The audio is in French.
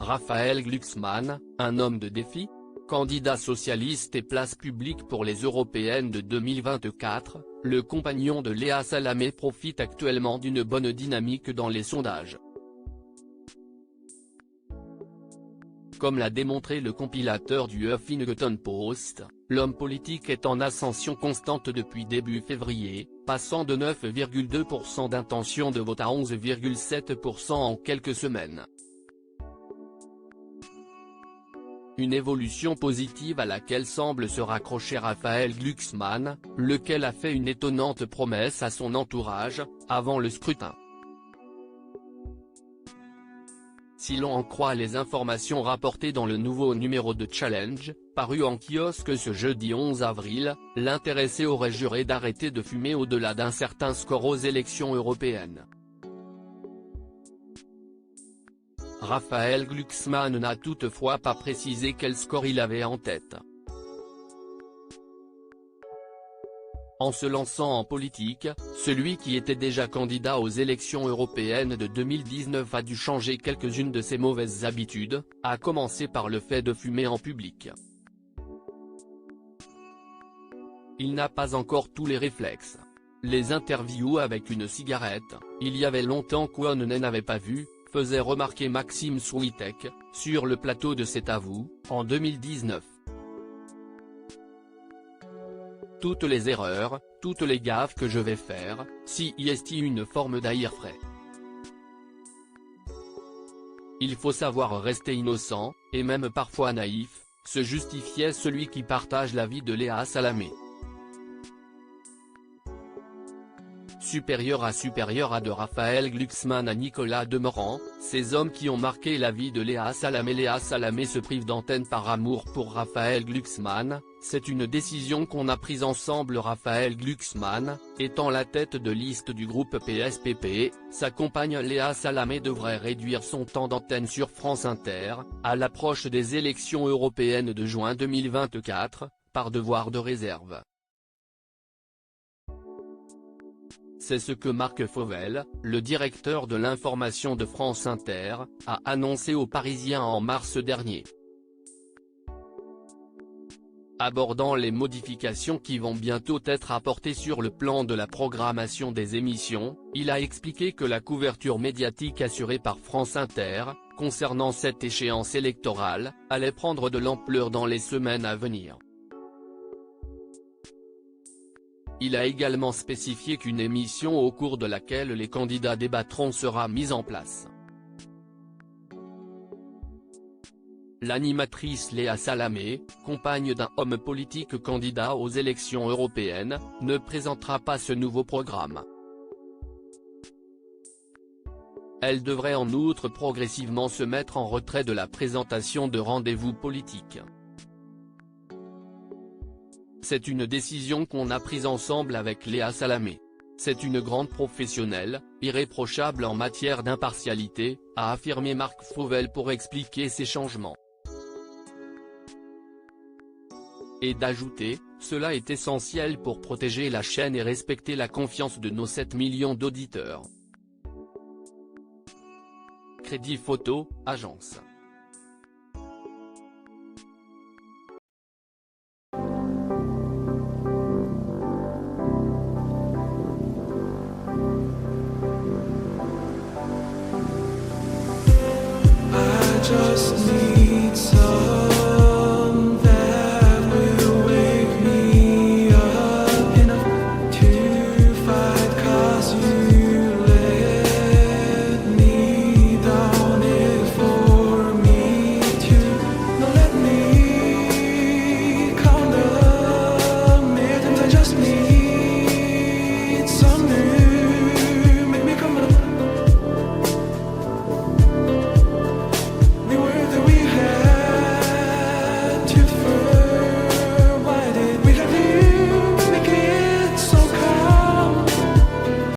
Raphaël Glucksmann, un homme de défi ? Candidat socialiste et place publique pour les européennes de 2024, le compagnon de Léa Salamé profite actuellement d'une bonne dynamique dans les sondages. Comme l'a démontré le compilateur du Huffington Post, l'homme politique est en ascension constante depuis début février, passant de 9,2% d'intention de vote à 11,7% en quelques semaines. Une évolution positive à laquelle semble se raccrocher Raphaël Glucksmann, lequel a fait une étonnante promesse à son entourage, avant le scrutin. Si l'on en croit les informations rapportées dans le nouveau numéro de Challenge, paru en kiosque ce jeudi 11 avril, l'intéressé aurait juré d'arrêter de fumer au-delà d'un certain score aux élections européennes. Raphaël Glucksmann n'a toutefois pas précisé quel score il avait en tête. En se lançant en politique, celui qui était déjà candidat aux élections européennes de 2019 a dû changer quelques-unes de ses mauvaises habitudes, à commencer par le fait de fumer en public. Il n'a pas encore tous les réflexes. Les interviews avec une cigarette, il y avait longtemps qu'on n'en avait pas vu, faisait remarquer Maxime Switek, sur le plateau de C'est à vous, en 2019. Toutes les erreurs, toutes les gaffes que je vais faire, si y est une forme d'air frais. Il faut savoir rester innocent, et même parfois naïf, se justifiait celui qui partage la vie de Léa Salamé. Supérieur à de Raphaël Glucksmann à Nicolas Demorand, ces hommes qui ont marqué la vie de Léa Salamé. Léa Salamé se prive d'antenne par amour pour Raphaël Glucksmann, c'est une décision qu'on a prise ensemble. Raphaël Glucksmann, étant la tête de liste du groupe PSPP, sa compagne Léa Salamé devrait réduire son temps d'antenne sur France Inter, à l'approche des élections européennes de juin 2024, par devoir de réserve. C'est ce que Marc Fauvel, le directeur de l'information de France Inter, a annoncé aux Parisiens en mars dernier. Abordant les modifications qui vont bientôt être apportées sur le plan de la programmation des émissions, il a expliqué que la couverture médiatique assurée par France Inter, concernant cette échéance électorale, allait prendre de l'ampleur dans les semaines à venir. Il a également spécifié qu'une émission au cours de laquelle les candidats débattront sera mise en place. L'animatrice Léa Salamé, compagne d'un homme politique candidat aux élections européennes, ne présentera pas ce nouveau programme. Elle devrait en outre progressivement se mettre en retrait de la présentation de rendez-vous politiques. C'est une décision qu'on a prise ensemble avec Léa Salamé. C'est une grande professionnelle, irréprochable en matière d'impartialité, a affirmé Marc Fauvel pour expliquer ces changements. Et d'ajouter, cela est essentiel pour protéger la chaîne et respecter la confiance de nos 7 millions d'auditeurs. Crédit Photo, agence.